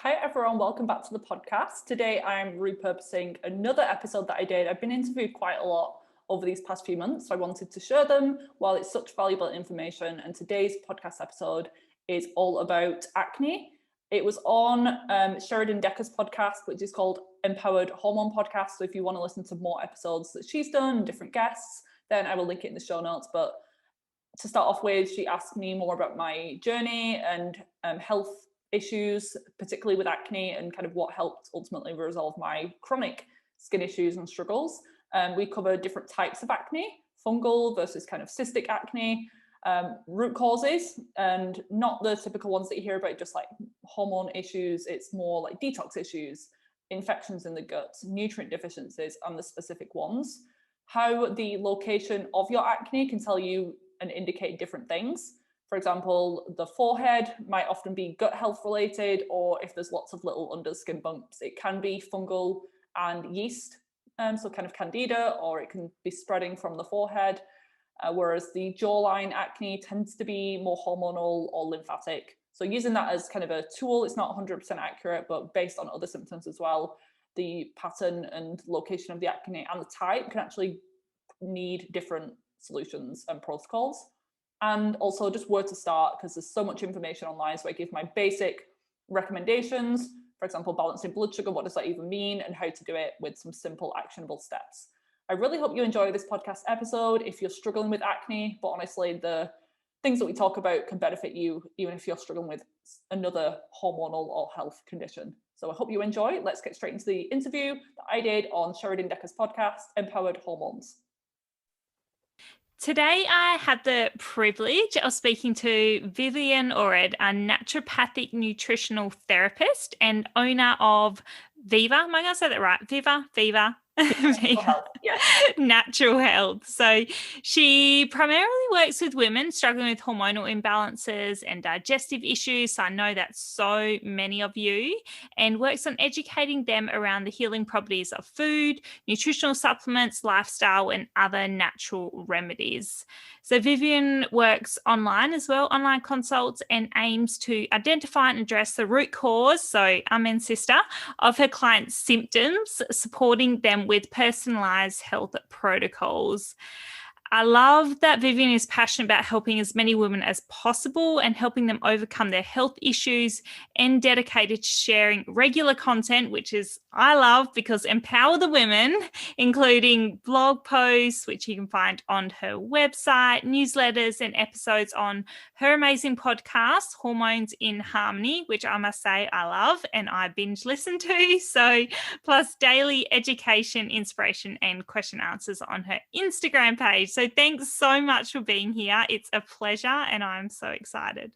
Hi everyone, welcome back to the podcast. Today I'm repurposing another episode that I did. I've been interviewed quite a lot over these past few months, so I wanted to share them while it's such valuable information. And today's podcast episode is all about acne. It was on Sheradyn Dekker's podcast, which is called Empowered Hormone Podcast. So if you want to listen to more episodes that she's done, different guests, then I will link it in the show notes. But to start off with, she asked me more about my journey and health issues, particularly with acne, and kind of what helped ultimately resolve my chronic skin issues and struggles. We covered different types of acne, fungal versus kind of cystic acne, root causes, and not the typical ones that you hear about, just like hormone issues. It's more like detox issues, infections in the gut, nutrient deficiencies, and the specific ones. How the location of your acne can tell you and indicate different things. For example, the forehead might often be gut health related, or if there's lots of little under skin bumps, it can be fungal and yeast, so kind of candida, or it can be spreading from the forehead, whereas the jawline acne tends to be more hormonal or lymphatic. So using that as kind of a tool, it's not 100% accurate, but based on other symptoms as well, the pattern and location of the acne and the type can actually need different solutions and protocols. And also just where to start, because there's so much information online. So I give my basic recommendations, for example, balancing blood sugar, what does that even mean, and how to do it with some simple actionable steps. I really hope you enjoy this podcast episode if you're struggling with acne, but honestly, the things that we talk about can benefit you even if you're struggling with another hormonal or health condition. So I hope you enjoy. Let's get straight into the interview that I did on Sheradyn Dekker's podcast, Empowered Hormones. Today, I had the privilege of speaking to Vivian, a naturopathic nutritional therapist and owner of Viva. Am I going to say that right? Viva. Natural health. Yeah. Natural health. So she primarily works with women struggling with hormonal imbalances and digestive issues. So I know that's so many of you, and works on educating them around the healing properties of food, nutritional supplements, lifestyle, and other natural remedies. So Vivian works online as well, online consults, and aims to identify and address the root cause, so amen sister, of her clients' symptoms, supporting them with personalized health protocols. I love that Vivian is passionate about helping as many women as possible and helping them overcome their health issues, and dedicated to sharing regular content, which is I love because empower the women, including blog posts, which you can find on her website, newsletters, and episodes on her amazing podcast, Hormones in Harmony, which I must say I love and I binge listen to. So plus daily education, inspiration, and question answers on her Instagram page. So thanks so much for being here. It's a pleasure and I'm so excited.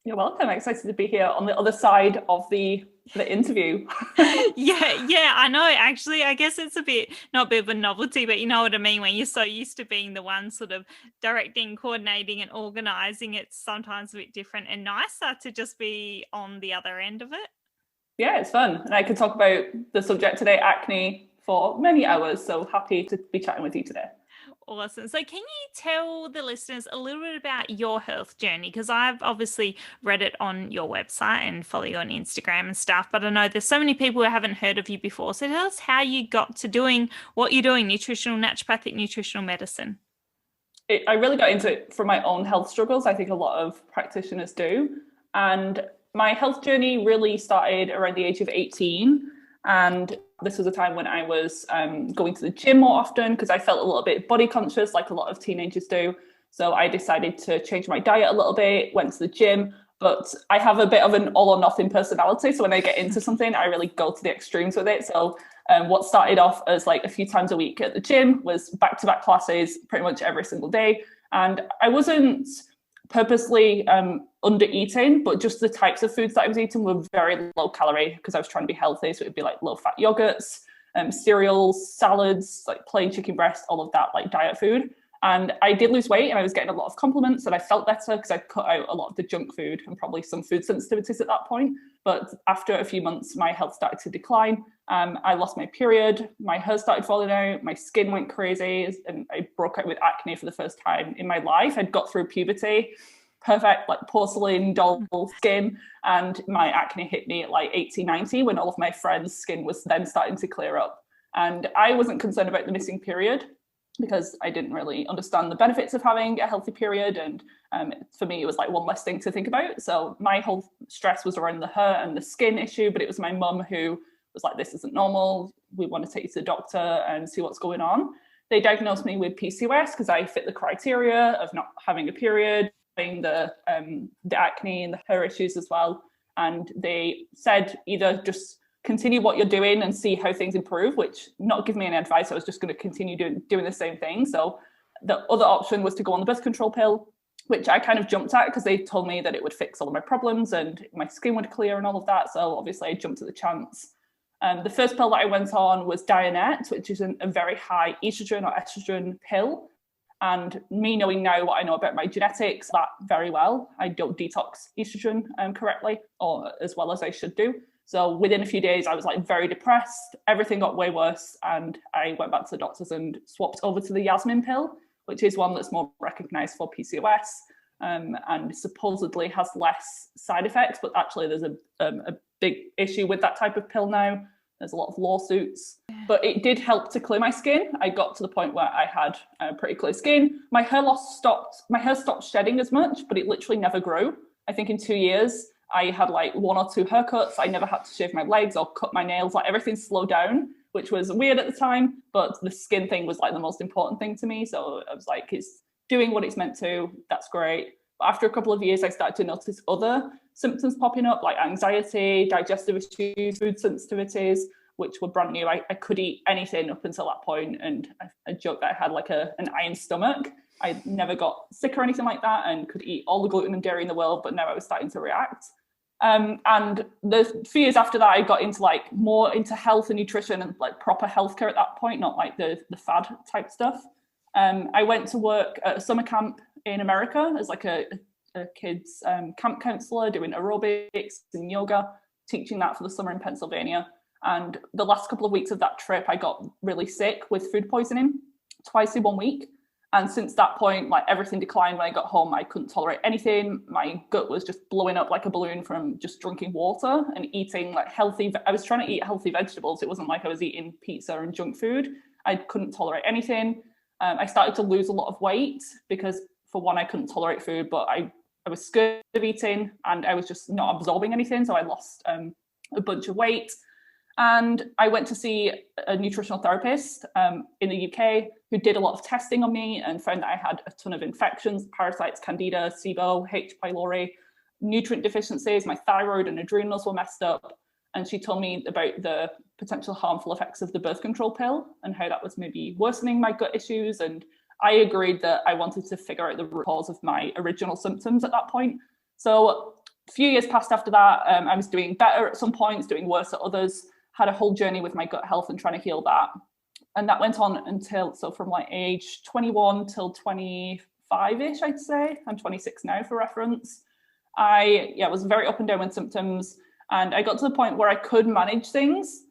You're welcome. I'm excited to be here on the other side of the interview. Yeah, I know. Actually, I guess it's not a bit of a novelty, but you know what I mean? When you're so used to being the one sort of directing, coordinating, and organizing, it's sometimes a bit different and nicer to just be on the other end of it. Yeah, it's fun. And I could talk about the subject today, acne, for many hours. So happy to be chatting with you today. Awesome. So can you tell the listeners a little bit about your health journey? Because I've obviously read it on your website and follow you on Instagram and stuff, but I know there's so many people who haven't heard of you before. So tell us how you got to doing what you're doing, naturopathic nutritional medicine. I really got into it from my own health struggles. I think a lot of practitioners do. And my health journey really started around the age of 18. And this was a time when I was going to the gym more often because I felt a little bit body conscious, like a lot of teenagers do. So I decided to change my diet a little bit, went to the gym, but I have a bit of an all or nothing personality. So when I get into something, I really go to the extremes with it. So what started off as like a few times a week at the gym was back-to-back classes pretty much every single day. And I wasn't purposely under eating, but just the types of foods that I was eating were very low calorie because I was trying to be healthy. So it'd be like low fat yogurts, cereals, salads, like plain chicken breast, all of that like diet food. And I did lose weight and I was getting a lot of compliments and I felt better because I cut out a lot of the junk food and probably some food sensitivities at that point. But after a few months, my health started to decline. I lost my period, my hair started falling out, my skin went crazy, and I broke out with acne for the first time in my life. I'd got through puberty perfect, like porcelain doll skin, and my acne hit me at like 80, 90 when all of my friends' skin was then starting to clear up. And I wasn't concerned about the missing period because I didn't really understand the benefits of having a healthy period. And for me, it was like one less thing to think about. So my whole stress was around the hurt and the skin issue, but it was my mum who was like, this isn't normal. We want to take you to the doctor and see what's going on. They diagnosed me with PCOS because I fit the criteria of not having a period, having the acne and the hair issues as well. And they said either just continue what you're doing and see how things improve, which not give me any advice. I was just going to continue doing the same thing. So the other option was to go on the birth control pill, which I kind of jumped at because they told me that it would fix all of my problems and my skin would clear and all of that. So obviously I jumped at the chance. The first pill that I went on was Dianet, which is a very high estrogen or estrogen pill. And me knowing now what I know about my genetics, that very well, I don't detox estrogen correctly or as well as I should do. So within a few days, I was like very depressed. Everything got way worse. And I went back to the doctors and swapped over to the Yasmin pill, which is one that's more recognized for PCOS and supposedly has less side effects. But actually, there's a big issue with that type of pill now. There's a lot of lawsuits, but it did help to clear my skin. I got to the point where I had pretty clear skin. My hair stopped shedding as much, but it literally never grew. I think in 2 years, I had like 1 or 2 haircuts. I never had to shave my legs or cut my nails. Like everything slowed down, which was weird at the time, but the skin thing was like the most important thing to me. So I was like, it's doing what it's meant to. That's great. But after a couple of years, I started to notice other symptoms popping up, like anxiety, digestive issues, food sensitivities, which were brand new. I could eat anything up until that point, and I joked that I had like an iron stomach. I never got sick or anything like that and could eat all the gluten and dairy in the world, but now I was starting to react. And the few years after that, I got into like more into health and nutrition and like proper healthcare at that point, not like the fad type stuff. I went to work at a summer camp in America as like a kids camp counselor, doing aerobics and yoga, teaching that for the summer in Pennsylvania. And the last couple of weeks of that trip, I got really sick with food poisoning twice in 1 week. And since that point, like everything declined. When I got home, I couldn't tolerate anything. My gut was just blowing up like a balloon from just drinking water and eating like healthy. I was trying to eat healthy vegetables. It wasn't like I was eating pizza and junk food. I couldn't tolerate anything. I started to lose a lot of weight because, for one, I couldn't tolerate food, but I was scared of eating and I was just not absorbing anything. So I lost a bunch of weight. And I went to see a nutritional therapist in the UK who did a lot of testing on me and found that I had a ton of infections, parasites, candida, SIBO, H. pylori, nutrient deficiencies. My thyroid and adrenals were messed up. And she told me about the potential harmful effects of the birth control pill and how that was maybe worsening my gut issues. And I agreed that I wanted to figure out the root cause of my original symptoms at that point. So a few years passed after that. I was doing better at some points, doing worse at others. Had a whole journey with my gut health and trying to heal that. And that went on until, so from like age 21 till 25-ish, I'd say. I'm 26 now for reference. I was very up and down with symptoms. And I got to the point where I could manage things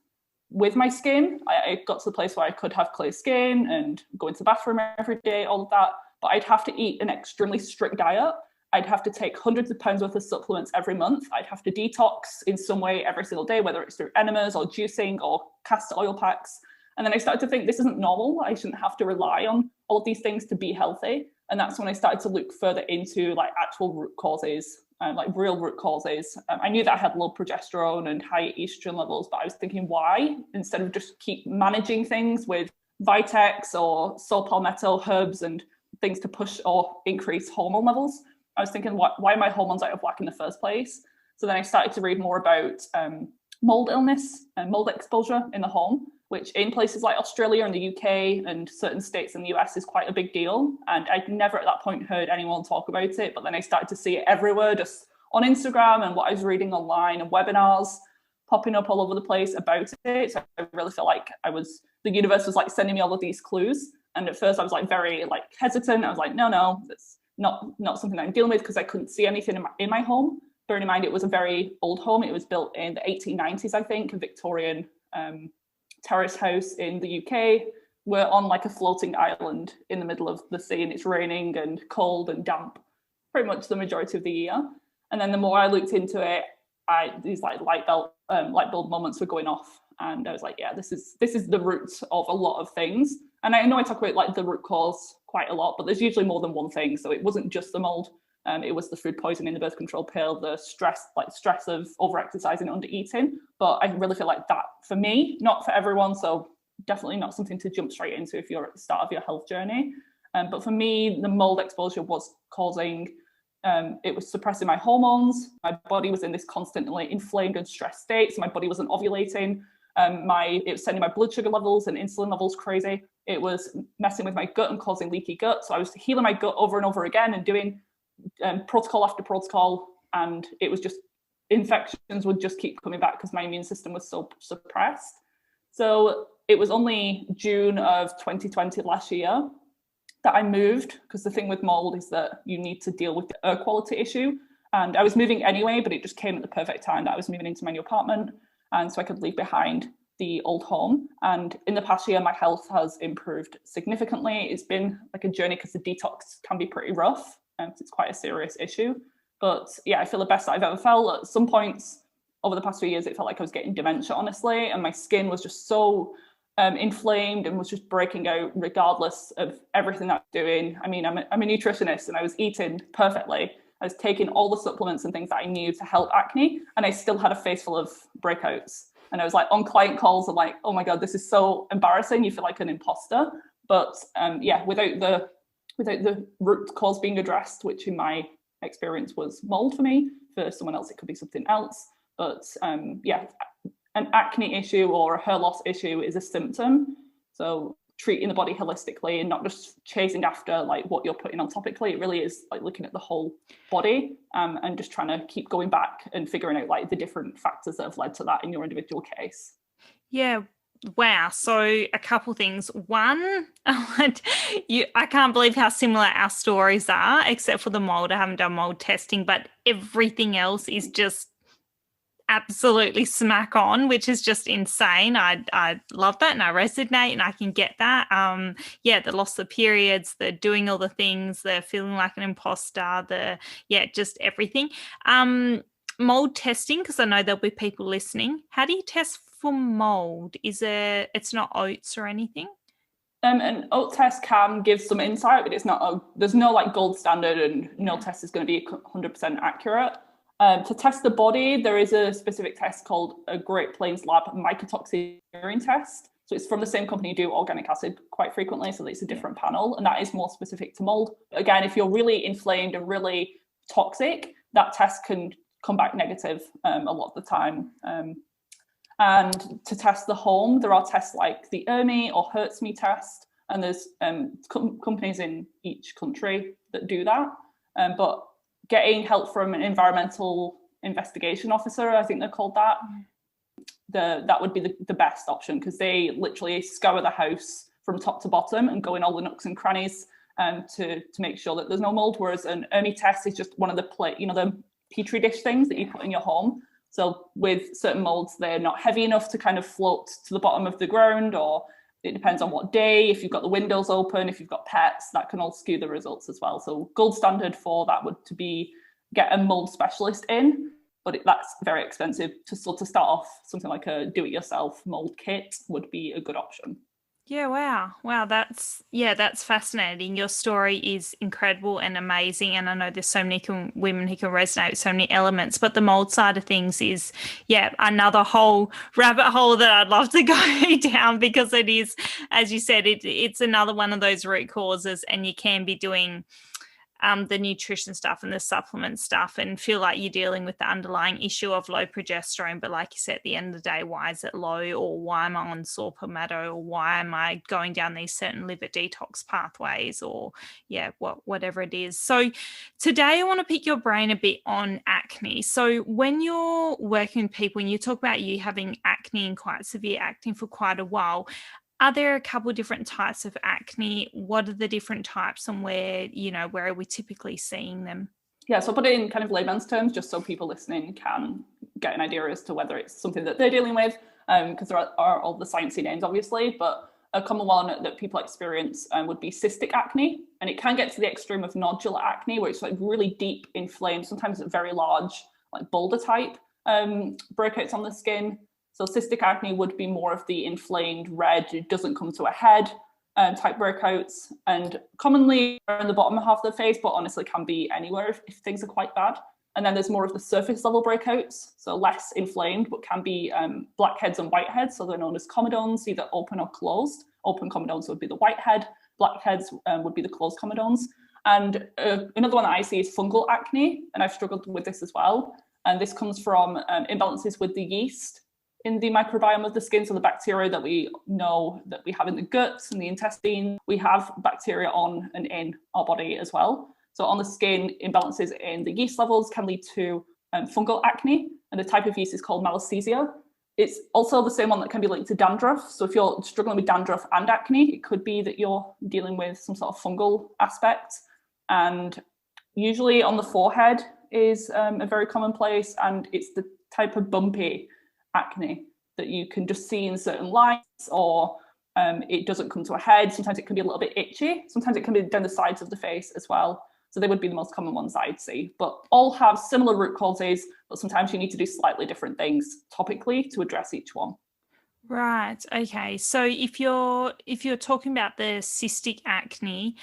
with my skin. I got to the place where I could have clear skin and go into the bathroom every day, all of that. But I'd have to eat an extremely strict diet. I'd have to take hundreds of pounds worth of supplements every month. I'd have to detox in some way every single day, whether it's through enemas or juicing or castor oil packs. And then I started to think this isn't normal. I shouldn't have to rely on all of these things to be healthy. And that's when I started to look further into like actual root causes, like real root causes. I knew that I had low progesterone and high estrogen levels, but I was thinking why, instead of just keep managing things with Vitex or saw palmetto herbs and things to push or increase hormone levels. I was thinking, why are my hormones out of whack in the first place? So then I started to read more about mold illness and mold exposure in the home, which in places like Australia and the UK and certain states in the US is quite a big deal. And I'd never at that point heard anyone talk about it. But then I started to see it everywhere, just on Instagram and what I was reading online and webinars popping up all over the place about it. So I really felt like the universe was like sending me all of these clues. And at first I was like very like hesitant. I was like, no, that's not something I'm dealing with because I couldn't see anything in my home. Bearing in mind, it was a very old home. It was built in the 1890s, I think, a Victorian terrace house in the UK. We're on like a floating island in the middle of the sea and it's raining and cold and damp. pretty much the majority of the year. And then the more I looked into it, these like light bulb moments were going off, and I was like, yeah, this is the root of a lot of things. And I know I talk about like the root cause quite a lot, but there's usually more than one thing. So it wasn't just the mold. It was the food poisoning, the birth control pill, the stress of overexercising and undereating. But I really feel like that, for me, not for everyone. So definitely not something to jump straight into if you're at the start of your health journey. But for me, the mold exposure was causing, it was suppressing my hormones. My body was in this constantly inflamed and stressed state. So my body wasn't ovulating. It was sending my blood sugar levels and insulin levels crazy. It was messing with my gut and causing leaky gut. So I was healing my gut over and over again and doing protocol after protocol. And it was just, infections would just keep coming back because my immune system was so suppressed. So it was only June of 2020 last year that I moved, because the thing with mold is that you need to deal with the air quality issue. And I was moving anyway, but it just came at the perfect time that I was moving into my new apartment. And so I could leave behind the old home. And in the past year, my health has improved significantly. It's been like a journey because the detox can be pretty rough, and it's quite a serious issue. But yeah, I feel the best that I've ever felt. At some points over the past few years, it felt like I was getting dementia, honestly. And my skin was just so inflamed and was just breaking out regardless of everything that I'm doing. I mean, I'm a nutritionist, and I was eating perfectly. I was taking all the supplements and things that I knew to help acne, and I still had a face full of breakouts. And I was like on client calls, I'm like, oh my God, this is so embarrassing. You feel like an imposter. But yeah, without the root cause being addressed, which in my experience was mold for me, for someone else it could be something else. But yeah, an acne issue or a hair loss issue is a symptom. So treating the body holistically and not just chasing after like what you're putting on topically, it really is like looking at the whole body, and just trying to keep going back and figuring out like the different factors that have led to that in your individual case. Yeah. Wow. So a couple things. One, I can't believe how similar our stories are, except for the mold. I haven't done mold testing, but everything else is just absolutely smack on, which is just insane. I love that, and I resonate, and I can get that. Yeah, the loss of periods, the doing all the things, the feeling like an imposter, just everything. Mold testing, because I know there'll be people listening. How do you test for mold? It's not oats or anything? An oat test can give some insight, but it's not. There's no like gold standard, and no test is going to be 100% accurate. To test the body, there is a specific test called a Great Plains Lab mycotoxin urine test. So it's from the same company who do organic acid quite frequently, so it's a different panel, and that is more specific to mold. Again, if you're really inflamed and really toxic, that test can come back negative a lot of the time. And to test the home, there are tests like the ERMI or HERTSME test, and there's companies in each country that do that. But getting help from an environmental investigation officer, I think they're called that, that would be the best option, because they literally scour the house from top to bottom and go in all the nooks and crannies to make sure that there's no mold. Whereas an ERMI test is just one of the petri dish things that you put in your home. So with certain molds, they're not heavy enough to kind of float to the bottom of the ground, or it depends on what day. If you've got the windows open, if you've got pets, that can all skew the results as well. So gold standard for that would to be get a mold specialist in, but that's very expensive. To start off, something like a do-it-yourself mold kit would be a good option. Yeah, wow. That's fascinating. Your story is incredible and amazing, and I know there's so many women who can resonate with so many elements, but the mold side of things is another whole rabbit hole that I'd love to go down, because it is, as you said, it's another one of those root causes, and you can be doing the nutrition stuff and the supplement stuff and feel like you're dealing with the underlying issue of low progesterone. But like you said, at the end of the day, why is it low, or why am I on saw palmetto, or why am I going down these certain liver detox pathways, or whatever it is. So today I want to pick your brain a bit on acne. So when you're working with people and you talk about you having acne and quite severe acne for quite a while, are there a couple of different types of acne? What are the different types, and where are we typically seeing them? Yeah, so I'll put it in kind of layman's terms, just so people listening can get an idea as to whether it's something that they're dealing with, because there are all the sciencey names, obviously. But A common one that people experience would be cystic acne, and it can get to the extreme of nodular acne, where it's like really deep, inflamed, sometimes very large, like boulder type breakouts on the skin. So cystic acne would be more of the inflamed red, it doesn't come to a head type breakouts, and commonly in the bottom half of the face, but honestly can be anywhere if things are quite bad. And then there's more of the surface level breakouts, so less inflamed, but can be blackheads and whiteheads. So they're known as comedones, either open or closed. Open comedones would be the whitehead, blackheads would be the closed comedones. And another one that I see is fungal acne, and I've struggled with this as well. And this comes from imbalances with the yeast in the microbiome of the skin. So the bacteria that we know that we have in the guts and the intestine, we have bacteria on and in our body as well. So on the skin, imbalances in the yeast levels can lead to fungal acne, and the type of yeast is called malassezia. It's also the same one that can be linked to dandruff. So if you're struggling with dandruff and acne, it could be that you're dealing with some sort of fungal aspect. And usually on the forehead is a very common place, and it's the type of bumpy acne that you can just see in certain lights, or it doesn't come to a head. Sometimes it can be a little bit itchy. Sometimes it can be down the sides of the face as well. So they would be the most common ones I'd see, but all have similar root causes, but sometimes you need to do slightly different things topically to address each one. Right. Okay. So if you're talking about the cystic acne,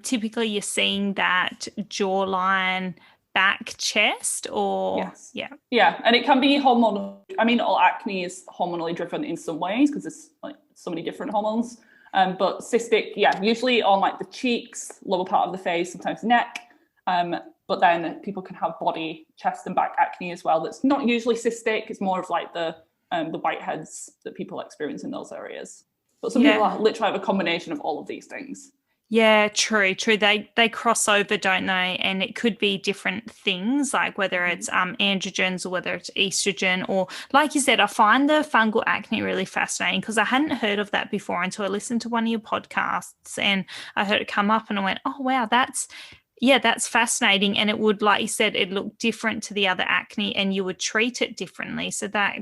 typically you're seeing that jawline, back, chest, or yes. Yeah, and it can be hormonal. I mean, all acne is hormonally driven in some ways because there's like so many different hormones. But cystic, yeah, usually on like the cheeks, lower part of the face, sometimes neck. But then people can have body, chest, and back acne as well. That's not usually cystic. It's more of like the whiteheads that people experience in those areas. But some people literally have a combination of all of these things. Yeah, true. They cross over, don't they? And it could be different things, like whether it's androgens or whether it's estrogen, or like you said, I find the fungal acne really fascinating because I hadn't heard of that before until I listened to one of your podcasts and I heard it come up and I went, oh wow, that's fascinating. And it would, like you said, it looked different to the other acne and you would treat it differently. So that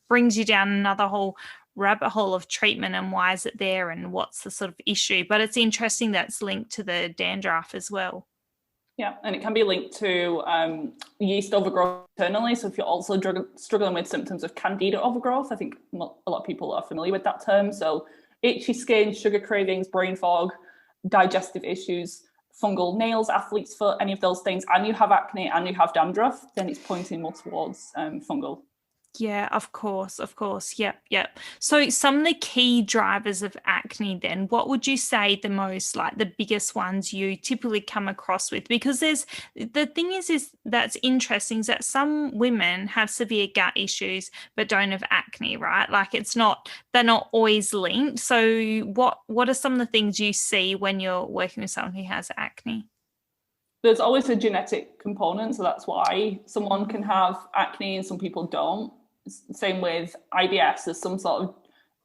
brings you down another whole rabbit hole of treatment and why is it there and what's the sort of issue. But it's interesting that's linked to the dandruff as well. Yeah, and it can be linked to yeast overgrowth internally. So if you're also struggling with symptoms of candida overgrowth, I think a lot of people are familiar with that term. So itchy skin, sugar cravings, brain fog, digestive issues, fungal nails, athlete's foot, any of those things, and you have acne and you have dandruff, then it's pointing more towards fungal. Yeah, of course. Yep. So some of the key drivers of acne then, what would you say the most, like the biggest ones you typically come across with? Because the thing is that's interesting is that some women have severe gut issues but don't have acne, right? Like they're not always linked. So what are some of the things you see when you're working with someone who has acne? There's always a genetic component, so that's why someone can have acne and some people don't. Same with IBS, there's some sort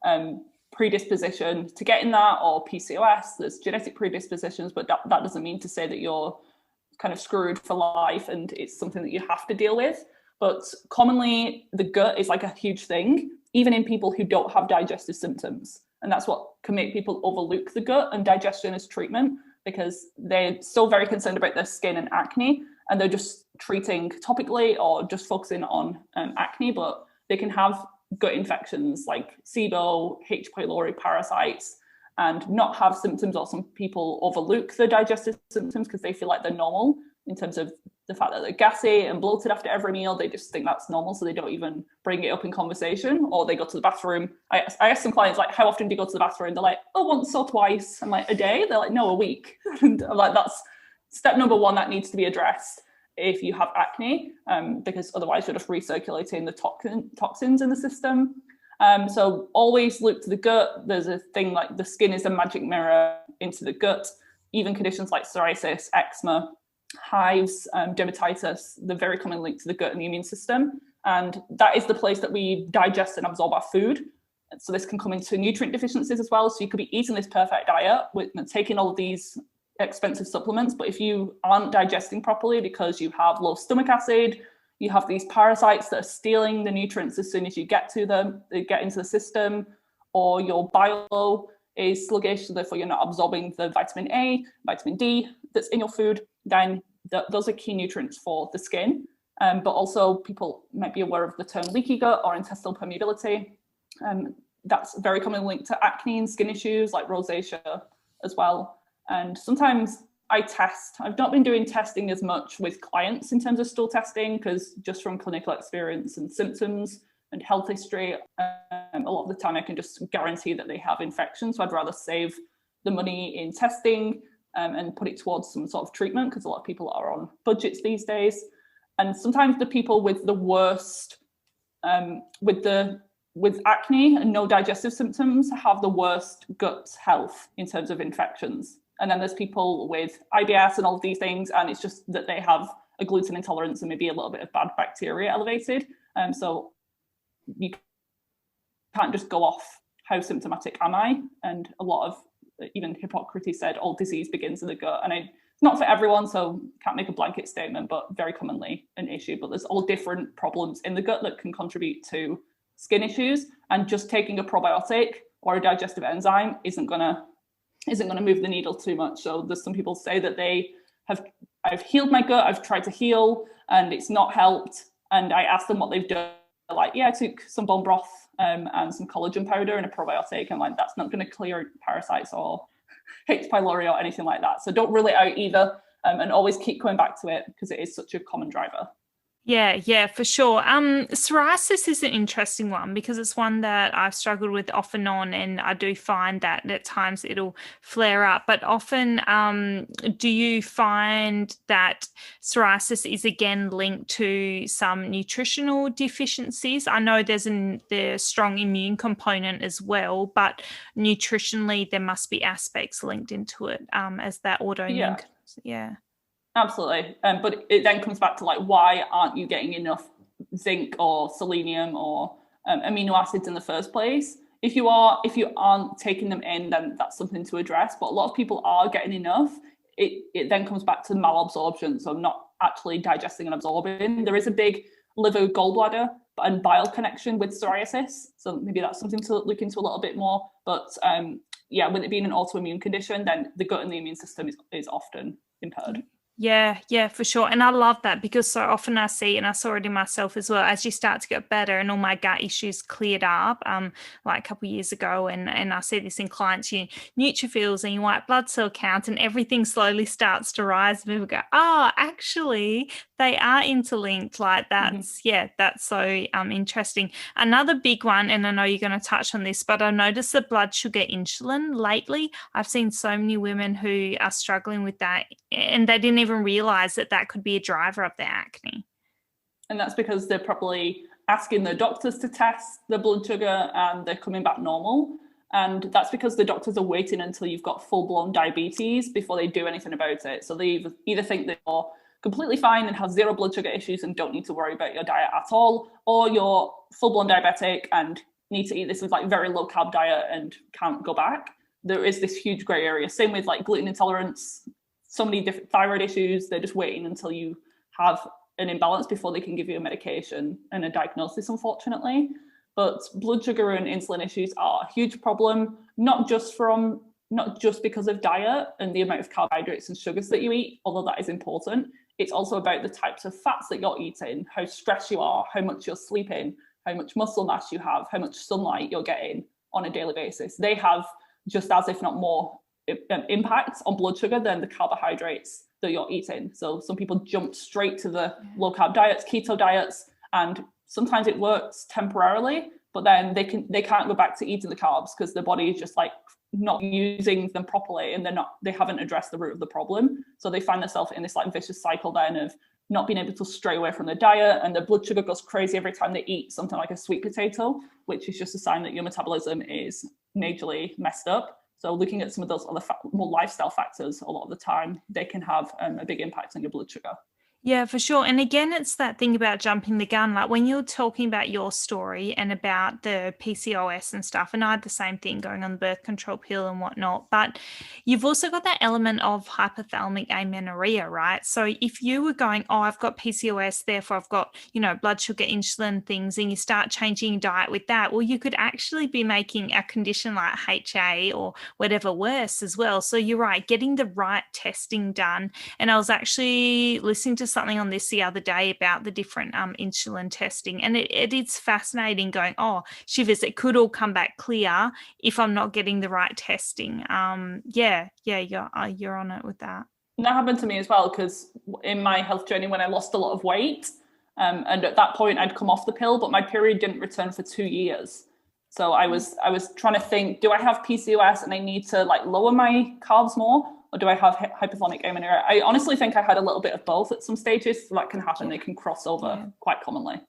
of predisposition to getting that, or PCOS, there's genetic predispositions, but that doesn't mean to say that you're kind of screwed for life and it's something that you have to deal with. But commonly the gut is like a huge thing, even in people who don't have digestive symptoms. And that's what can make people overlook the gut and digestion as treatment, because they're so very concerned about their skin and acne, and they're just treating topically or just focusing on acne, but they can have gut infections like SIBO, H. pylori parasites, and not have symptoms, or some people overlook the digestive symptoms because they feel like they're normal in terms of the fact that they're gassy and bloated after every meal. They just think that's normal, so they don't even bring it up in conversation, or they go to the bathroom. I ask some clients, like, how often do you go to the bathroom? They're like, oh, once or twice. I'm like, a day? They're like, no, a week. And I'm like, that's step number one that needs to be addressed if you have acne, because otherwise you're just recirculating the toxins in the system. So always look to the gut. There's a thing like the skin is a magic mirror into the gut. Even conditions like psoriasis, eczema, hives, dermatitis, they're very commonly linked to the gut and the immune system. And that is the place that we digest and absorb our food. So this can come into nutrient deficiencies as well. So you could be eating this perfect diet with taking all of these expensive supplements, but if you aren't digesting properly because you have low stomach acid, you have these parasites that are stealing the nutrients as soon as you get to them, they get into the system, or your bile is sluggish, so therefore you're not absorbing the vitamin A, vitamin D that's in your food, then those are key nutrients for the skin. But also people might be aware of the term leaky gut or intestinal permeability. That's very commonly linked to acne and skin issues like rosacea as well. And sometimes I test. I've not been doing testing as much with clients in terms of stool testing, because just from clinical experience and symptoms and health history, a lot of the time I can just guarantee that they have infections. So I'd rather save the money in testing and put it towards some sort of treatment, because a lot of people are on budgets these days. And sometimes the people with the worst, with acne and no digestive symptoms have the worst gut health in terms of infections. And then there's people with IBS and all of these things, and it's just that they have a gluten intolerance and maybe a little bit of bad bacteria elevated. So you can't just go off how symptomatic am I? And a lot of, even Hippocrates said, all disease begins in the gut. And it's not for everyone, so can't make a blanket statement, but very commonly an issue. But there's all different problems in the gut that can contribute to skin issues. And just taking a probiotic or a digestive enzyme isn't gonna move the needle too much. So there's some people say that I've healed my gut, I've tried to heal, and it's not helped. And I asked them what they've done. They're like, yeah, I took some bone broth and some collagen powder and a probiotic. And like, that's not going to clear parasites or H. pylori or anything like that. So don't rule it out either, and always keep coming back to it, because it is such a common driver. Yeah, for sure. Psoriasis is an interesting one, because it's one that I've struggled with off and on, and I do find that at times it'll flare up. But often, do you find that psoriasis is again linked to some nutritional deficiencies? I know there's the strong immune component as well, but nutritionally there must be aspects linked into it as that autoimmune. Yeah. Absolutely. But it then comes back to like, why aren't you getting enough zinc or selenium or amino acids in the first place? If you aren't taking them in, then that's something to address. But a lot of people are getting enough. It then comes back to malabsorption, so not actually digesting and absorbing. There is a big liver gallbladder and bile connection with psoriasis, so maybe that's something to look into a little bit more. But with it being an autoimmune condition, then the gut and the immune system is often impaired. Yeah, for sure. And I love that, because so often I see, and I saw it in myself as well, as you start to get better and all my gut issues cleared up, like a couple of years ago, and I see this in clients, your neutrophils and your white blood cell count and everything slowly starts to rise. And people go, actually, they are interlinked. Like that's, that's so interesting. Another big one, and I know you're going to touch on this, but I noticed the blood sugar insulin lately. I've seen so many women who are struggling with that, and they didn't even realize that could be a driver of their acne. And that's because they're probably asking their doctors to test the blood sugar and they're coming back normal. And that's because the doctors are waiting until you've got full-blown diabetes before they do anything about it. So they either think that you're completely fine and have zero blood sugar issues and don't need to worry about your diet at all, or you're full-blown diabetic and need to eat this with like very low-carb diet and can't go back. There is this huge gray area. Same with like gluten intolerance, so many different thyroid issues. They're just waiting until you have an imbalance before they can give you a medication and a diagnosis, unfortunately. But blood sugar and insulin issues are a huge problem, not just because of diet and the amount of carbohydrates and sugars that you eat, although that is important. It's also about the types of fats that you're eating, how stressed you are, how much you're sleeping, how much muscle mass you have, how much sunlight you're getting on a daily basis. They have just as, if not more, impacts on blood sugar than the carbohydrates that you're eating. So some people jump straight to the low carb diets, keto diets, and sometimes it works temporarily, but then they can't go back to eating the carbs because their body is just like not using them properly, and they haven't addressed the root of the problem. So they find themselves in this like vicious cycle then of not being able to stray away from the diet, and their blood sugar goes crazy every time they eat something like a sweet potato, which is just a sign that your metabolism is majorly messed up. So looking at some of those other more lifestyle factors, a lot of the time, they can have a big impact on your blood sugar. Yeah, for sure. And again, it's that thing about jumping the gun. Like when you're talking about your story and about the PCOS and stuff, and I had the same thing going on the birth control pill and whatnot, but you've also got that element of hypothalamic amenorrhea, right? So if you were going, oh, I've got PCOS, therefore I've got, blood sugar, insulin things, and you start changing your diet with that, well, you could actually be making a condition like HA or whatever worse as well. So you're right, getting the right testing done. And I was actually listening to something on this the other day about the different insulin testing, and it is fascinating going, oh, shivers, it could all come back clear if I'm not getting the right testing. You're on it with that. And that happened to me as well, because in my health journey, when I lost a lot of weight, and at that point I'd come off the pill, but my period didn't return for 2 years. So I was trying to think, do I have PCOS and I need to like lower my carbs more, or do I have hypothalamic amenorrhea? I honestly think I had a little bit of both at some stages. So that can happen. They can cross over quite commonly.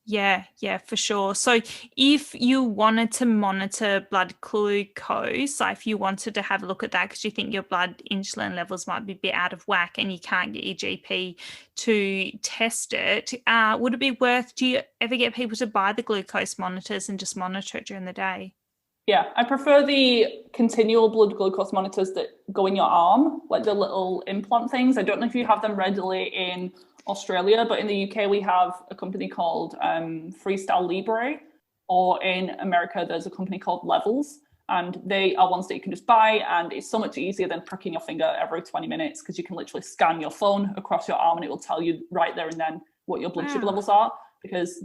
Yeah, for sure. So if you wanted to monitor blood glucose, like if you wanted to have a look at that because you think your blood insulin levels might be a bit out of whack and you can't get your GP to test it, would it be worth, do you ever get people to buy the glucose monitors and just monitor it during the day? Yeah, I prefer the continual blood glucose monitors that go in your arm, like the little implant things. I don't know if you have them readily in Australia, but in the UK we have a company called Freestyle Libre, or in America there's a company called Levels, and they are ones that you can just buy, and it's so much easier than pricking your finger every 20 minutes because you can literally scan your phone across your arm and it will tell you right there and then what your blood sugar levels are, because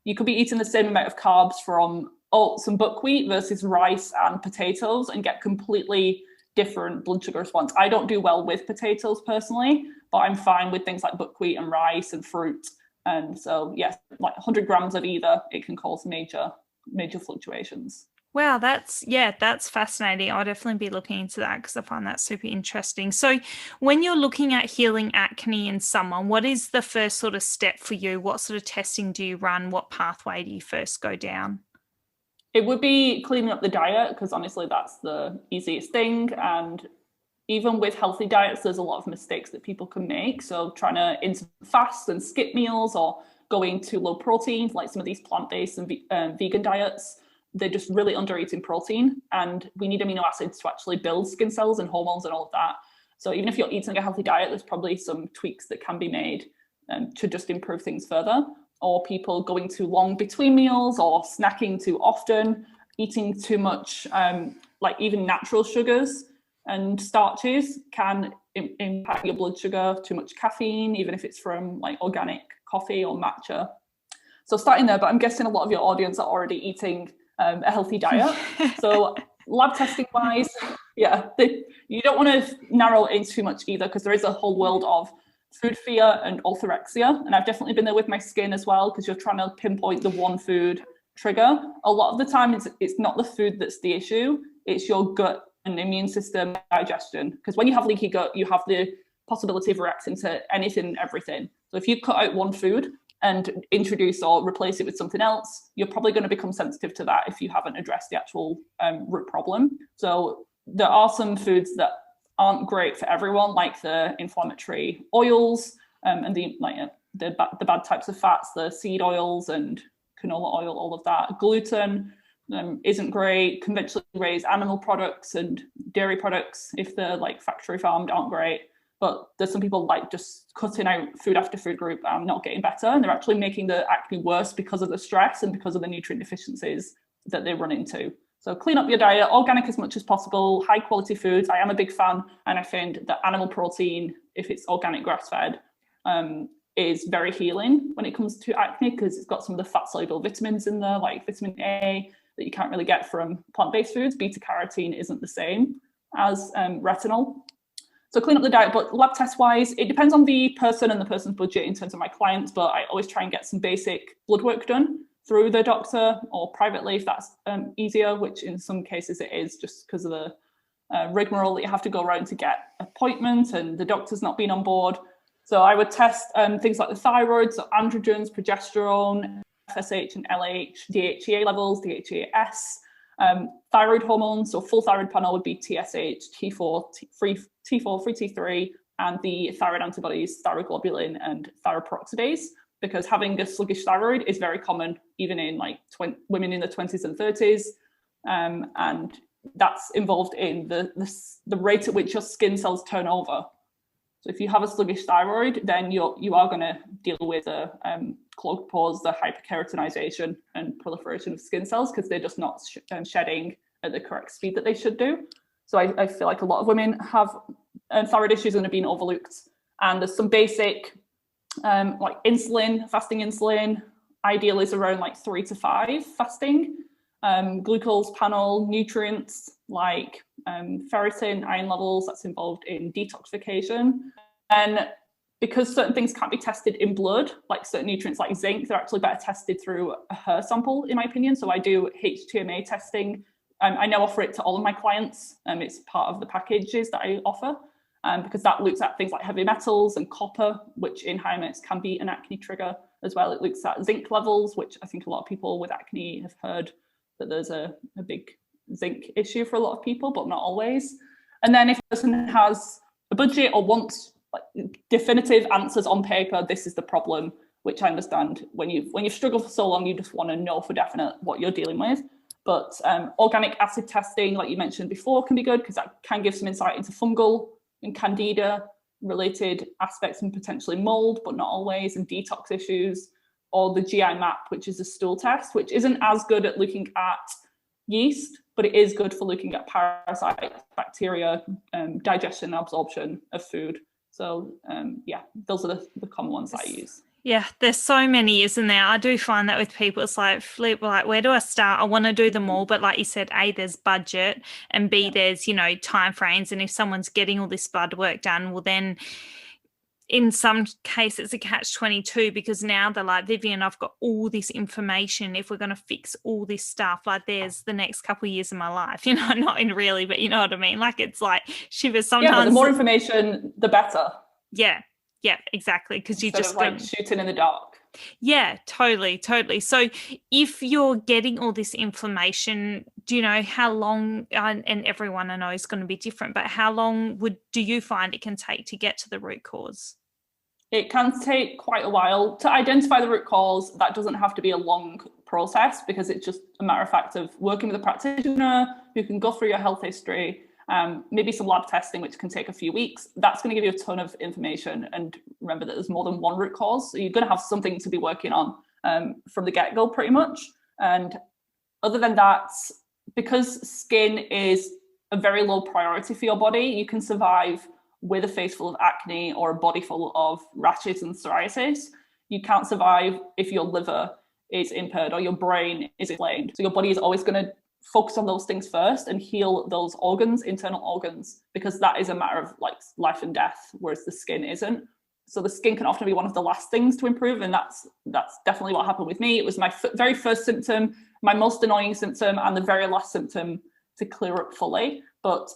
you could be eating the same amount of carbs from some buckwheat versus rice and potatoes and get completely different blood sugar response. I don't do well with potatoes personally, but I'm fine with things like buckwheat and rice and fruit. And so, yes, like 100 grams of either, it can cause major fluctuations. Wow, that's fascinating. I'll definitely be looking into that because I find that super interesting. So when you're looking at healing acne in someone, what is the first sort of step for you? What sort of testing do you run? What pathway do you first go down? It would be cleaning up the diet, because honestly, that's the easiest thing. And even with healthy diets, there's a lot of mistakes that people can make. So trying to fast and skip meals, or going to low protein, like some of these plant-based and vegan diets, they're just really under eating protein. And we need amino acids to actually build skin cells and hormones and all of that. So even if you're eating a healthy diet, there's probably some tweaks that can be made to just improve things further. Or people going too long between meals, or snacking too often, eating too much, like even natural sugars and starches can impact your blood sugar. Too much caffeine, even if it's from like organic coffee or matcha. So starting there, but I'm guessing a lot of your audience are already eating a healthy diet. So lab testing wise, you don't want to narrow it in too much either, because there is a whole world of food fear and orthorexia, and I've definitely been there with my skin as well, because you're trying to pinpoint the one food trigger. A lot of the time it's not the food that's the issue, it's your gut and immune system, digestion, because when you have leaky gut, you have the possibility of reacting to anything and everything. So if you cut out one food and introduce or replace it with something else, you're probably going to become sensitive to that if you haven't addressed the actual root problem. So there are some foods that aren't great for everyone, like the inflammatory oils and the bad types of fats, the seed oils and canola oil, all of that. Gluten isn't great. Conventionally raised animal products and dairy products, if they're like factory farmed, aren't great. But there's some people like just cutting out food after food group and not getting better, and they're actually making the acne worse because of the stress and because of the nutrient deficiencies that they run into. So clean up your diet, organic as much as possible, high quality foods. I am a big fan, and I find that animal protein, if it's organic grass fed, is very healing when it comes to acne, because it's got some of the fat soluble vitamins in there, like vitamin A, that you can't really get from plant-based foods. Beta carotene isn't the same as retinol. So clean up the diet, but lab test wise, it depends on the person and the person's budget in terms of my clients, but I always try and get some basic blood work done through the doctor or privately if that's easier, which in some cases it is, just because of the rigmarole that you have to go around to get appointments and the doctor's not been on board. So I would test things like the thyroid, so androgens, progesterone, FSH and LH, DHEA levels, DHEAS, thyroid hormones, so full thyroid panel would be TSH, T4, free T3, and the thyroid antibodies, thyroglobulin and thyroperoxidase, because having a sluggish thyroid is very common, even in like women in the 20s and 30s. And that's involved in the rate at which your skin cells turn over. So if you have a sluggish thyroid, then you are going to deal with the clogged pores, the hyperkeratinization and proliferation of skin cells, because they're just not shedding at the correct speed that they should do. So I feel like a lot of women have thyroid issues and have been overlooked. And there's some basic like insulin, fasting insulin. Ideal is around like 3 to 5 fasting. Glucose panel, nutrients like ferritin, iron levels, that's involved in detoxification. And because certain things can't be tested in blood, like certain nutrients like zinc, they're actually better tested through a hair sample, in my opinion. So I do HTMA testing. I now offer it to all of my clients. It's part of the packages that I offer, because that looks at things like heavy metals and copper, which in high amounts can be an acne trigger as well. It looks at zinc levels, which I think a lot of people with acne have heard that there's a big zinc issue for a lot of people, but not always. And then if a person has a budget or wants like definitive answers on paper, this is the problem, which I understand. When you've struggled for so long, you just want to know for definite what you're dealing with. But organic acid testing, like you mentioned before, can be good because that can give some insight into fungal and candida related aspects and potentially mold, but not always, and detox issues. Or the GI map, which is a stool test, which isn't as good at looking at yeast, but it is good for looking at parasites, bacteria, digestion and absorption of food. So yeah, those are the common ones I use. Yeah, there's so many, isn't there? I do find that with people, it's like, flip, like, where do I start? I want to do them all, but like you said, A, there's budget, and B, there's, time frames. And if someone's getting all this blood work done, well then in some cases it's a catch-22, because now they're like, Vivian, I've got all this information. If we're going to fix all this stuff, like there's the next couple of years of my life, not in really, but you know what I mean? Like it's like shivers sometimes. Yeah, but the more information, the better. Yeah, exactly. Because you just like shooting in the dark. Yeah, totally. So if you're getting all this information, do you know how long, and everyone I know is going to be different, but how long do you find it can take to get to the root cause? It can take quite a while to identify the root cause. That doesn't have to be a long process, because it's just a matter of fact of working with a practitioner who can go through your health history, maybe some lab testing, which can take a few weeks. That's going to give you a ton of information. And remember that there's more than one root cause. So you're going to have something to be working on from the get-go pretty much. And other than that, because skin is a very low priority for your body, you can survive with a face full of acne or a body full of rashes and psoriasis. You can't survive if your liver is impaired or your brain is inflamed. So your body is always going to focus on those things first and heal those organs, internal organs, because that is a matter of like life and death, whereas the skin isn't. So the skin can often be one of the last things to improve, and that's definitely what happened with me. It was my very first symptom, my most annoying symptom, and the very last symptom to clear up fully. But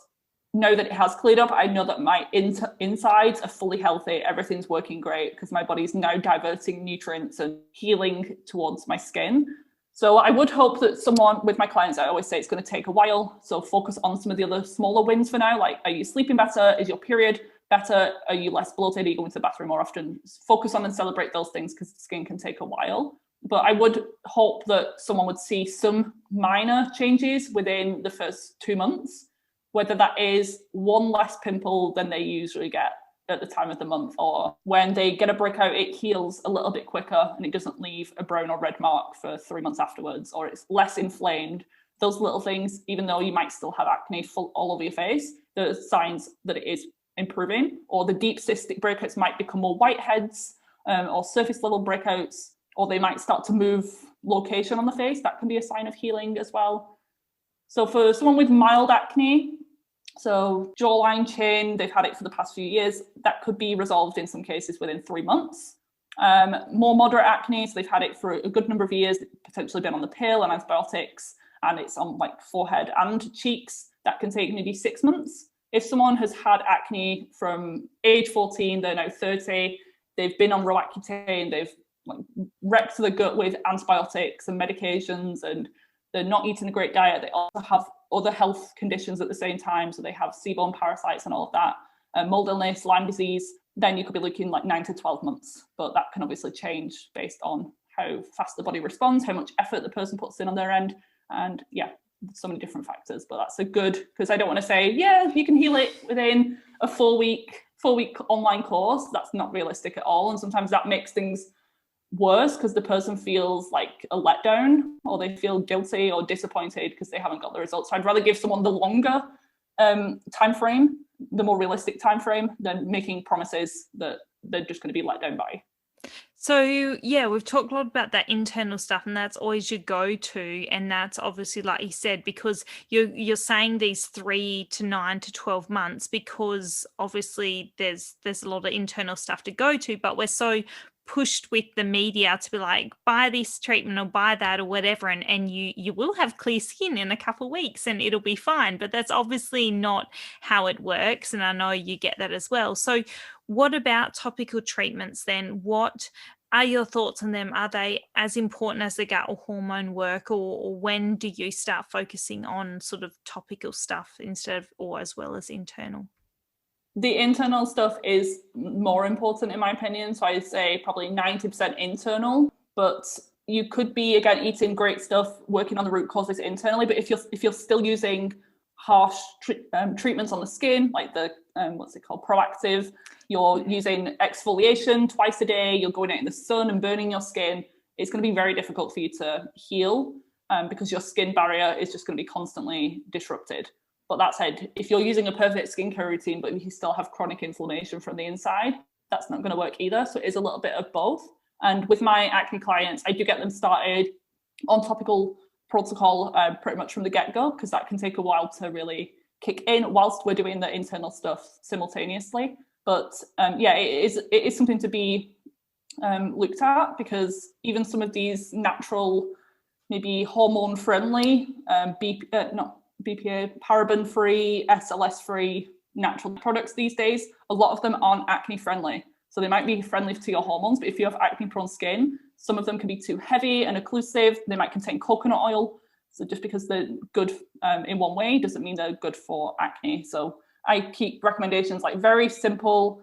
now that it has cleared up, I know that my insides are fully healthy. Everything's working great because my body's now diverting nutrients and healing towards my skin. So I would hope that someone, with my clients, I always say it's going to take a while. So focus on some of the other smaller wins for now. Like, are you sleeping better? Is your period better? Are you less bloated? Are you going to the bathroom more often? Focus on and celebrate those things, because the skin can take a while. But I would hope that someone would see some minor changes within the first 2 months, whether that is one less pimple than they usually get at the time of the month, or when they get a breakout, it heals a little bit quicker and it doesn't leave a brown or red mark for 3 months afterwards, or it's less inflamed. Those little things, even though you might still have acne full all over your face, there's signs that it is improving. Or the deep cystic breakouts might become more whiteheads, or surface level breakouts, or they might start to move location on the face. That can be a sign of healing as well. So for someone with mild acne, so jawline, chin, they've had it for the past few years, that could be resolved in some cases within 3 months. More moderate acne, so they've had it for a good number of years, potentially been on the pill and antibiotics, and it's on like forehead and cheeks, that can take maybe 6 months. If someone has had acne from age 14, they're now 30, they've been on Roaccutane, they've like wrecked the gut with antibiotics and medications, and they're not eating a great diet, they also have other health conditions at the same time, so they have seaborne parasites and all of that, mold illness, Lyme disease, then you could be looking like 9 to 12 months. But that can obviously change based on how fast the body responds, how much effort the person puts in on their end. And yeah, so many different factors, but that's a good, because I don't want to say, yeah, you can heal it within a 4-week online course. That's not realistic at all. And sometimes that makes things worse because the person feels like a letdown, or they feel guilty or disappointed because they haven't got the results. So I'd rather give someone the longer time frame, the more realistic time frame, than making promises that they're just going to be let down by. So yeah, we've talked a lot about that internal stuff, and that's always your go-to. And that's obviously, like you said, because you're saying these 3 to 9 to 12 months, because obviously there's a lot of internal stuff to go to, but we're so pushed with the media to be like, buy this treatment or buy that or whatever, and you will have clear skin in a couple of weeks and it'll be fine. But that's obviously not how it works, and I know you get that as well. So what about topical treatments then? What are your thoughts on them? Are they as important as the gut or hormone work, or when do you start focusing on sort of topical stuff instead of, or as well as internal? The internal stuff is more important in my opinion. So I'd say probably 90% internal, but you could be, again, eating great stuff, working on the root causes internally. But if you're still using harsh treatments on the skin, like the, what's it called, proactive, you're using exfoliation twice a day, you're going out in the sun and burning your skin, it's going to be very difficult for you to heal because your skin barrier is just going to be constantly disrupted. But that said, if you're using a perfect skincare routine, but you still have chronic inflammation from the inside, that's not going to work either. So it is a little bit of both. And with my acne clients, I do get them started on topical protocol pretty much from the get-go, because that can take a while to really kick in whilst we're doing the internal stuff simultaneously. But yeah, it is something to be looked at, because even some of these natural, maybe hormone-friendly, BPA, paraben-free, SLS-free natural products these days, a lot of them aren't acne-friendly. So they might be friendly to your hormones, but if you have acne-prone skin, some of them can be too heavy and occlusive. They might contain coconut oil. So just because they're good in one way doesn't mean they're good for acne. So I keep recommendations like very simple,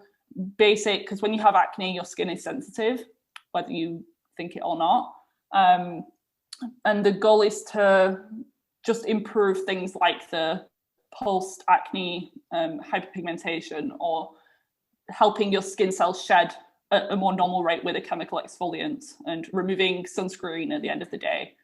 basic, because when you have acne, your skin is sensitive, whether you think it or not. And the goal is to just improve things like the post-acne hyperpigmentation, or helping your skin cells shed at a more normal rate with a chemical exfoliant, and removing sunscreen at the end of the day.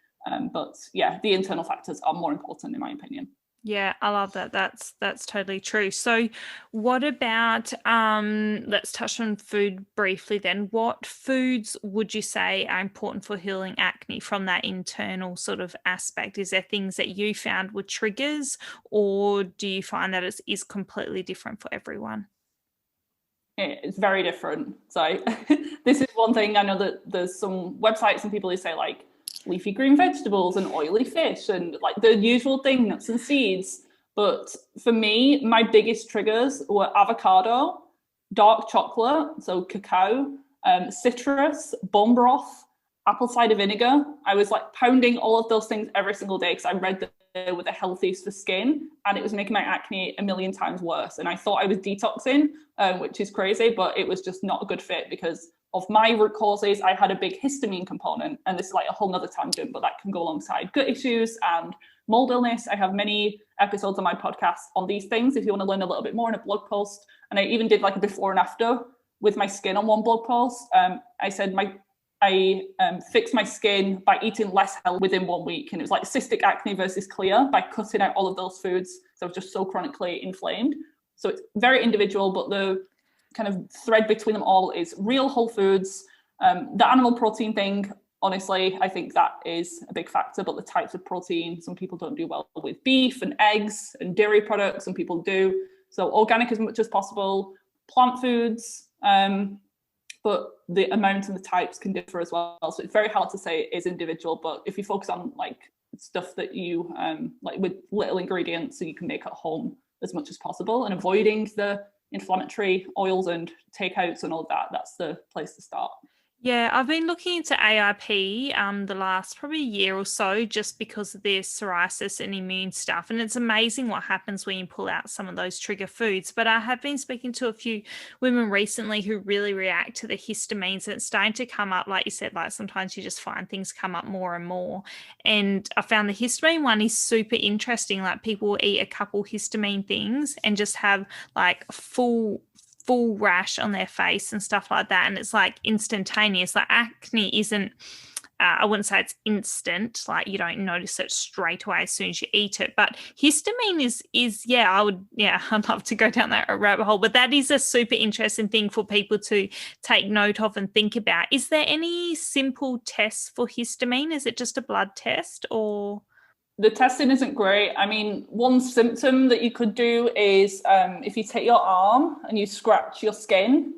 But yeah, the internal factors are more important in my opinion. Yeah, I love that. That's totally true. So what about, let's touch on food briefly then. What foods would you say are important for healing acne from that internal sort of aspect? Is there things that you found were triggers, or do you find that it is completely different for everyone? It's very different. So this is one thing. I know that there's some websites and people who say like leafy green vegetables and oily fish and like the usual thing, nuts and seeds. But for me, my biggest triggers were avocado, dark chocolate, so cacao, citrus, bone broth, apple cider vinegar. I was like pounding all of those things every single day because I read that they were the healthiest for skin, and it was making my acne a million times worse. And I thought I was detoxing, which is crazy, but it was just not a good fit because of my root causes. I had a big histamine component, and this is like a whole nother tangent, but that can go alongside gut issues and mold illness. I have many episodes on my podcast on these things if you want to learn a little bit more in a blog post. And I even did like a before and after with my skin on one blog post. I said I fixed my skin by eating less healthy within 1 week. And it was like cystic acne versus clear by cutting out all of those foods. So I was just so chronically inflamed. So it's very individual, but the kind of thread between them all is real whole foods. The animal protein thing, honestly, I think that is a big factor, but the types of protein, some people don't do well with beef and eggs and dairy products, some people do. So organic as much as possible, plant foods, but the amount and the types can differ as well. So it's very hard to say it is individual, but if you focus on like stuff that you like with little ingredients so you can make at home as much as possible, and avoiding the inflammatory oils and takeouts and all that, that's the place to start. Yeah, I've been looking into AIP the last probably year or so just because of the psoriasis and immune stuff. And it's amazing what happens when you pull out some of those trigger foods. But I have been speaking to a few women recently who really react to the histamines, and it's starting to come up, like you said, like sometimes you just find things come up more and more. And I found the histamine one is super interesting. Like people will eat a couple histamine things and just have like full rash on their face and stuff like that, and it's like instantaneous. Like acne isn't I wouldn't say it's instant, like you don't notice it straight away as soon as you eat it, but histamine is I'd love to go down that rabbit hole, but that is a super interesting thing for people to take note of and think about. Is there any simple tests for histamine? Is it just a blood test, or the testing isn't great? I mean, one symptom that you could do is if you take your arm and you scratch your skin,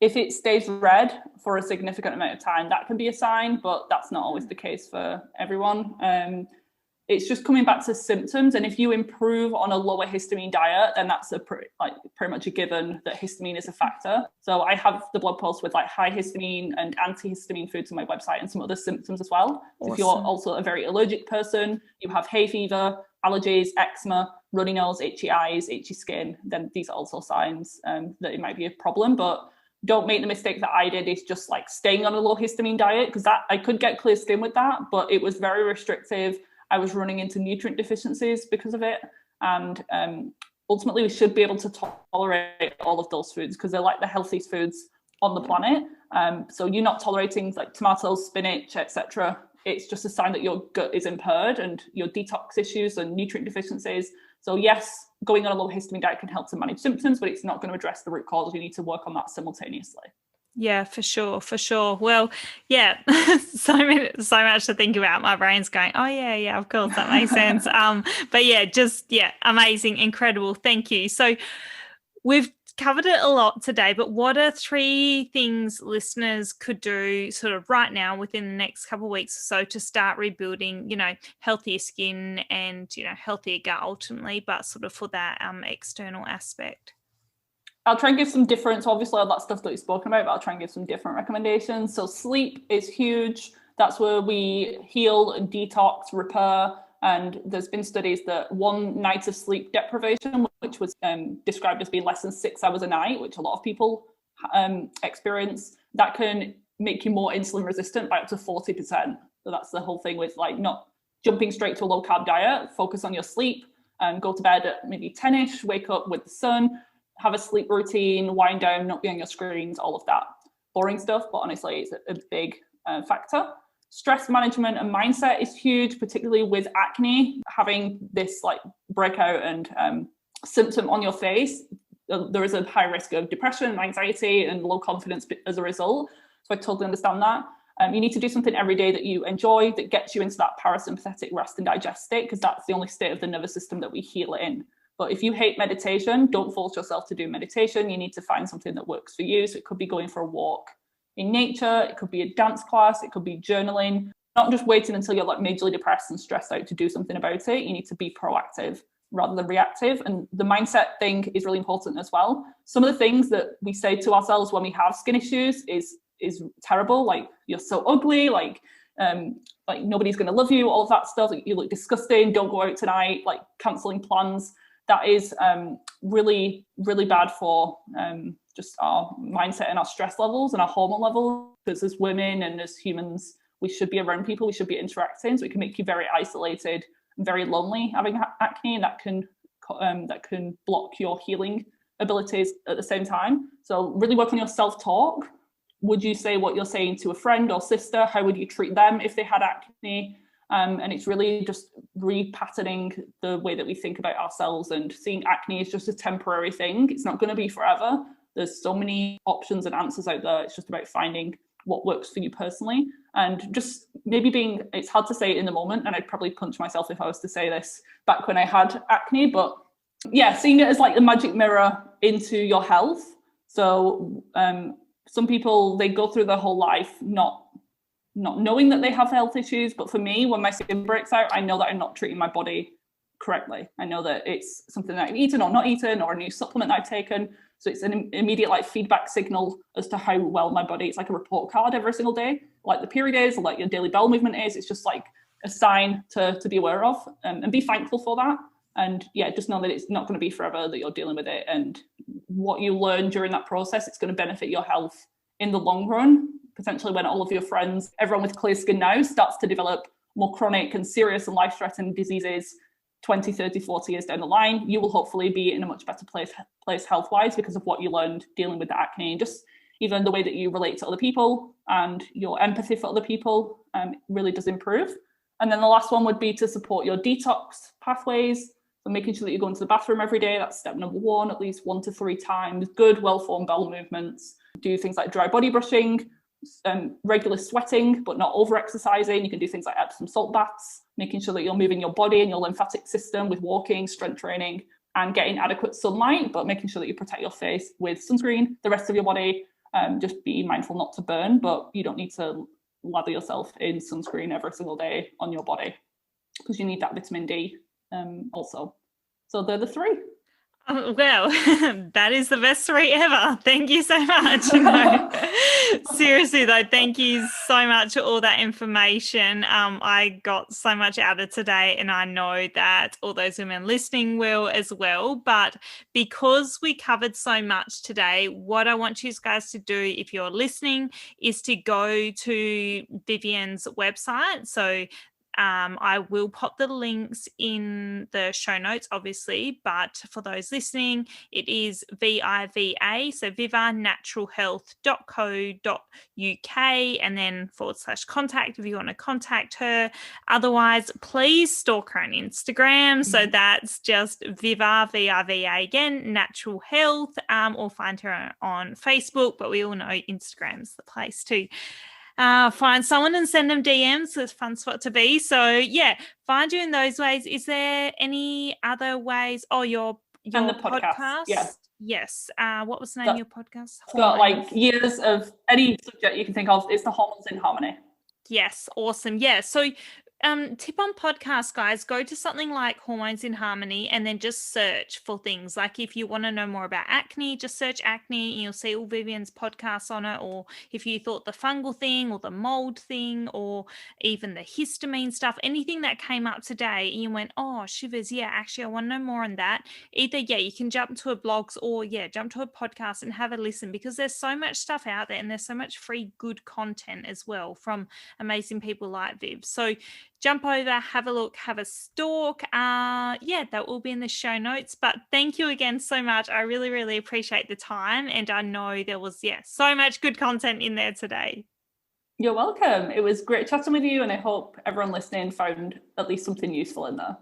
if it stays red for a significant amount of time, that can be a sign, but that's not always the case for everyone. It's just coming back to symptoms. And if you improve on a lower histamine diet, then that's pretty much a given that histamine is a factor. So I have the blog post with like high histamine and antihistamine foods on my website and some other symptoms as well. Awesome. So if you're also a very allergic person, you have hay fever, allergies, eczema, runny nose, itchy eyes, itchy skin, then these are also signs that it might be a problem. But don't make the mistake that I did, is just like staying on a low histamine diet, because that I could get clear skin with that, but it was very restrictive. I was running into nutrient deficiencies because of it. And ultimately, we should be able to tolerate all of those foods because they're like the healthiest foods on the planet. So you're not tolerating like tomatoes, spinach, etc. It's just a sign that your gut is impaired and your detox issues and nutrient deficiencies. So yes, going on a low histamine diet can help to manage symptoms, but it's not going to address the root cause. You need to work on that simultaneously. Yeah, for sure. Well, yeah, so much to think about. My brain's going, oh yeah, of course, that makes sense. But yeah, amazing, incredible. Thank you. So we've covered it a lot today, but what are 3 things listeners could do sort of right now within the next couple of weeks or so to start rebuilding, healthier skin and, healthier gut ultimately, but sort of for that external aspect? I'll try and give some different, obviously all that stuff that you've spoken about, but I'll try and give some different recommendations. So sleep is huge. That's where we heal and detox, repair. And there's been studies that 1 night of sleep deprivation, which was described as being less than 6 hours a night, which a lot of people experience, that can make you more insulin resistant by up to 40%. So that's the whole thing with like not jumping straight to a low carb diet. Focus on your sleep, go to bed at maybe 10ish, wake up with the sun, have a sleep routine, wind down, not be on your screens, all of that boring stuff. But honestly, it's a big factor. Stress management and mindset is huge, particularly with acne. Having this like breakout and symptom on your face, there is a high risk of depression, anxiety, and low confidence as a result. So I totally understand that. You need to do something every day that you enjoy, that gets you into that parasympathetic rest and digest state, because that's the only state of the nervous system that we heal in. But if you hate meditation, don't force yourself to do meditation. You need to find something that works for you. So it could be going for a walk in nature, it could be a dance class, it could be journaling. Not just waiting until you're like majorly depressed and stressed out to do something about it. You need to be proactive rather than reactive. And the mindset thing is really important as well. Some of the things that we say to ourselves when we have skin issues is terrible. Like, you're so ugly, like nobody's going to love you, all of that stuff. Like, you look disgusting, don't go out tonight, like cancelling plans. That is really, really bad for just our mindset and our stress levels and our hormone levels. Because as women and as humans, we should be around people, we should be interacting. So it can make you very isolated and very lonely having acne, and that can block your healing abilities at the same time. So really work on your self-talk. Would you say what you're saying to a friend or sister? How would you treat them if they had acne? And it's really just repatterning the way that we think about ourselves and seeing acne as just a temporary thing. It's not going to be forever. There's so many options and answers out there. It's just about finding what works for you personally. And just maybe it's hard to say it in the moment, and I'd probably punch myself if I was to say this back when I had acne, but yeah, seeing it as like the magic mirror into your health. So some people, they go through their whole life not knowing that they have health issues. But for me, when my skin breaks out, I know that I'm not treating my body correctly. I know that it's something that I've eaten or not eaten, or a new supplement I've taken. So it's an immediate like feedback signal as to how well my body, it's like a report card every single day, like the period is, or like your daily bowel movement is. It's just like a sign to be aware of, and be thankful for that. And yeah, just know that it's not going to be forever that you're dealing with it. And what you learn during that process, it's going to benefit your health in the long run. Potentially when all of your friends, everyone with clear skin now starts to develop more chronic and serious and life-threatening diseases 20, 30, 40 years down the line, you will hopefully be in a much better place health-wise because of what you learned dealing with the acne. And just even the way that you relate to other people and your empathy for other people really does improve. And then the last one would be to support your detox pathways. So making sure that you're going to the bathroom every day, that's step number one, at least 1 to 3 times, good, well-formed bowel movements. Do things like dry body brushing, regular sweating, but not over-exercising. You can do things like Epsom salt baths, making sure that you're moving your body and your lymphatic system with walking, strength training, and getting adequate sunlight, but making sure that you protect your face with sunscreen. The rest of your body, just be mindful not to burn, but you don't need to lather yourself in sunscreen every single day on your body because you need that vitamin D also. So they're the 3. Oh, well, that is the best 3 ever. Thank you so much. No, seriously though, thank you so much for all that information. I got so much out of today, and I know that all those women listening will as well. But because we covered so much today, what I want you guys to do, if you're listening, is to go to Vivian's website. So I will pop the links in the show notes, obviously, but for those listening, it is VIVA, so vivanaturalhealth.co.uk, and then /contact if you want to contact her. Otherwise, please stalk her on Instagram. So that's just Viva, VIVA again, Natural Health, or find her on Facebook, but we all know Instagram's the place too. Find someone and send them DMs. It's a fun spot to be. So yeah, find you in those ways. Is there any other ways? Oh, your and the podcast. Yeah. Yes. What was the name of your podcast? It's got like years of any subject you can think of. It's the Hormones in Harmony. Yes. Awesome. Yeah. So tip on podcast, guys, go to something like Hormones in Harmony and then just search for things. Like if you want to know more about acne, just search acne and you'll see all Vivian's podcasts on it. Or if you thought the fungal thing or the mold thing or even the histamine stuff, anything that came up today and you went, oh, shivers, yeah, actually I want to know more on that. Either, yeah, you can jump to a blogs or yeah, jump to a podcast and have a listen, because there's so much stuff out there and there's so much free good content as well from amazing people like Viv. So jump over, have a look, have a stalk. Yeah, that will be in the show notes. But thank you again so much. I really, really appreciate the time. And I know there was, so much good content in there today. You're welcome. It was great chatting with you. And I hope everyone listening found at least something useful in there.